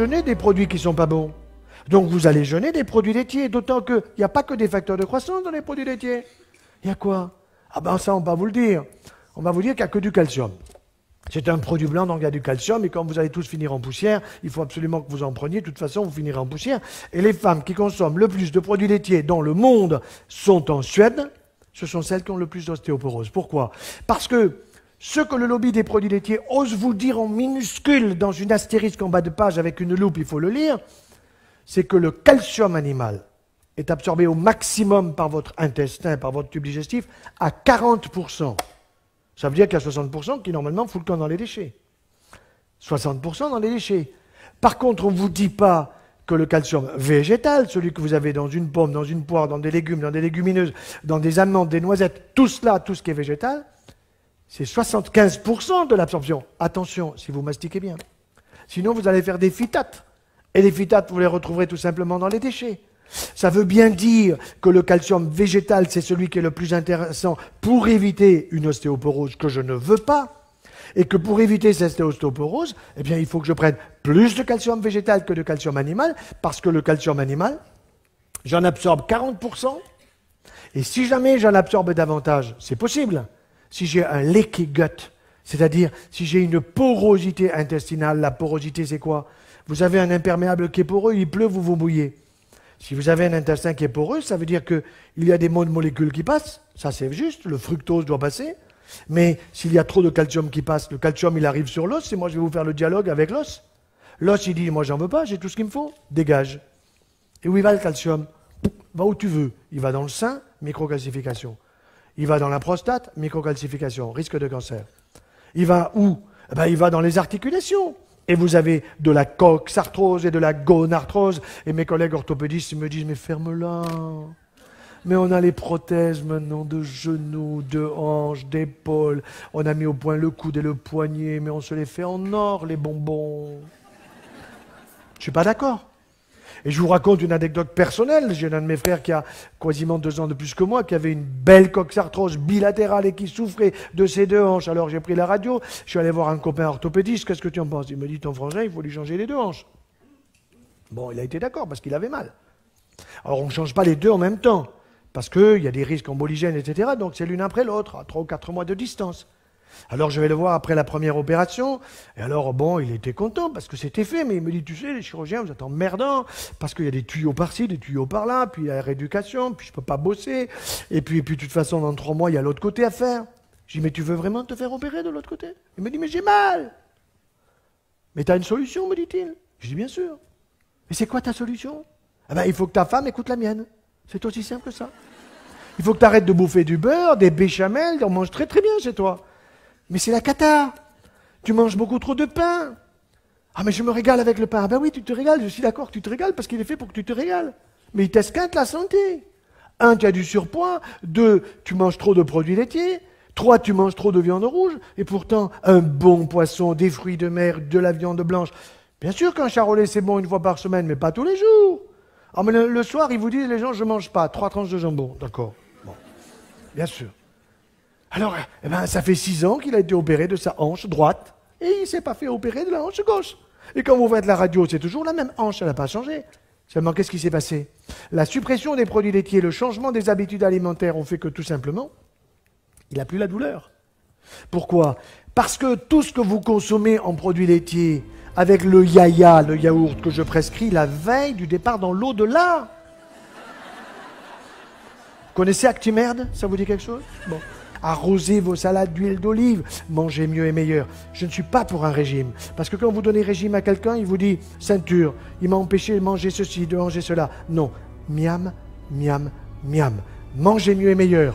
jeûner des produits qui ne sont pas bons. Donc vous allez jeûner des produits laitiers, d'autant qu'il n'y a pas que des facteurs de croissance dans les produits laitiers. Il y a quoi? Ah ben ça, on va vous le dire. On va vous dire qu'il n'y a que du calcium. C'est un produit blanc, donc il y a du calcium, et quand vous allez tous finir en poussière, il faut absolument que vous en preniez, de toute façon, vous finirez en poussière. Et les femmes qui consomment le plus de produits laitiers dans le monde sont en Suède, ce sont celles qui ont le plus d'ostéoporose. Pourquoi? Parce que ce que le lobby des produits laitiers ose vous dire en minuscule, dans une astérisque en bas de page avec une loupe, il faut le lire, c'est que le calcium animal est absorbé au maximum par votre intestin, par votre tube digestif, à 40%. Ça veut dire qu'il y a 60% qui, normalement, foutent le camp dans les déchets. 60% dans les déchets. Par contre, on ne vous dit pas que le calcium végétal, celui que vous avez dans une pomme, dans une poire, dans des légumes, dans des légumineuses, dans des amandes, des noisettes, tout cela, tout ce qui est végétal, c'est 75% de l'absorption. Attention, si vous mastiquez bien. Sinon, vous allez faire des phytates. Et les phytates, vous les retrouverez tout simplement dans les déchets. Ça veut bien dire que le calcium végétal, c'est celui qui est le plus intéressant pour éviter une ostéoporose que je ne veux pas. Et que pour éviter cette ostéoporose, eh bien, il faut que je prenne plus de calcium végétal que de calcium animal, parce que le calcium animal, j'en absorbe 40%. Et si jamais j'en absorbe davantage, c'est possible. Si j'ai un leaky gut, c'est-à-dire si j'ai une porosité intestinale, la porosité c'est quoi? Vous avez un imperméable qui est poreux, il pleut, vous vous mouillez. Si vous avez un intestin qui est poreux, ça veut dire qu'il y a des molécules qui passent, ça c'est juste, le fructose doit passer, mais s'il y a trop de calcium qui passe, le calcium il arrive sur l'os, et moi je vais vous faire le dialogue avec l'os. L'os il dit, moi j'en veux pas, j'ai tout ce qu'il me faut, dégage. Et où il va le calcium? Va où tu veux. Il va dans le sein, microcalcification. Il va dans la prostate, microcalcification, risque de cancer. Il va où? Eh ben, il va dans les articulations. Et vous avez de la coxarthrose et de la gonarthrose. Et mes collègues orthopédistes me disent, mais ferme-la. Mais on a les prothèses maintenant de genoux, de hanches, d'épaules. On a mis au point le coude et le poignet, mais on se les fait en or, les bonbons. Je ne suis pas d'accord. Et je vous raconte une anecdote personnelle. J'ai un de mes frères qui a quasiment 2 ans de plus que moi, qui avait une belle coxarthrose bilatérale et qui souffrait de ses 2 hanches. Alors j'ai pris la radio, je suis allé voir un copain orthopédiste. Qu'est-ce que tu en penses? Il me dit, ton frangin, il faut lui changer les 2 hanches. Bon, il a été d'accord parce qu'il avait mal. Alors on ne change pas les 2 en même temps, parce qu'il y a des risques emboligènes, etc. Donc c'est l'une après l'autre, à 3 ou 4 mois de distance. Alors je vais le voir après la première opération, et alors bon, il était content parce que c'était fait, mais il me dit, tu sais, les chirurgiens, vous êtes emmerdants, parce qu'il y a des tuyaux par-ci, des tuyaux par-là, puis il y a la rééducation, puis je ne peux pas bosser, et puis de toute façon, dans 3 mois, il y a l'autre côté à faire. Je dis, mais tu veux vraiment te faire opérer de l'autre côté? Il me dit, mais j'ai mal. Mais tu as une solution, me dit-il. Je dis, bien sûr. Et c'est quoi ta solution? Eh ben, il faut que ta femme écoute la mienne. C'est aussi simple que ça. Il faut que tu arrêtes de bouffer du beurre, des béchamels, on mange très très bien chez toi. Mais c'est la cata. Tu manges beaucoup trop de pain. Ah, mais je me régale avec le pain. Ah ben oui, tu te régales, je suis d'accord que tu te régales parce qu'il est fait pour que tu te régales. Mais il t'esquinte la santé. 1, tu as du surpoids. 2, tu manges trop de produits laitiers. 3, tu manges trop de viande rouge. Et pourtant, un bon poisson, des fruits de mer, de la viande blanche. Bien sûr qu'un charolais, c'est bon 1 fois par semaine, mais pas tous les jours. Ah, mais le soir, ils vous disent, les gens, je ne mange pas. 3 tranches de jambon. D'accord. Bon. Bien sûr. Alors, eh ben, ça fait 6 ans qu'il a été opéré de sa hanche droite et il ne s'est pas fait opérer de la hanche gauche. Et quand vous faites la radio, c'est toujours la même hanche, elle n'a pas changé. Seulement, qu'est-ce qui s'est passé? La suppression des produits laitiers, le changement des habitudes alimentaires ont fait que tout simplement, il n'a plus la douleur. Pourquoi? Parce que tout ce que vous consommez en produits laitiers, avec le yaya, le yaourt que je prescris la veille du départ dans l'au-delà. Vous connaissez Actimerde? Ça vous dit quelque chose? Bon. Arrosez vos salades d'huile d'olive, mangez mieux et meilleur. Je ne suis pas pour un régime. Parce que quand vous donnez régime à quelqu'un, il vous dit « ceinture, il m'a empêché de manger ceci, de manger cela ». Non, miam, miam, miam. Mangez mieux et meilleur.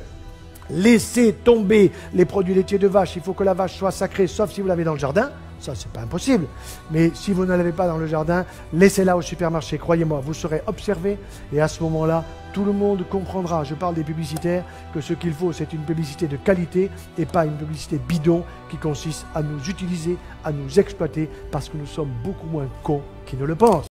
Laissez tomber les produits laitiers de vache. Il faut que la vache soit sacrée, sauf si vous l'avez dans le jardin. Ça, c'est pas impossible. Mais si vous ne l'avez pas dans le jardin, laissez-la au supermarché. Croyez-moi, vous serez observé et à ce moment-là, tout le monde comprendra, je parle des publicitaires, que ce qu'il faut, c'est une publicité de qualité et pas une publicité bidon qui consiste à nous utiliser, à nous exploiter parce que nous sommes beaucoup moins cons qu'ils ne le pensent.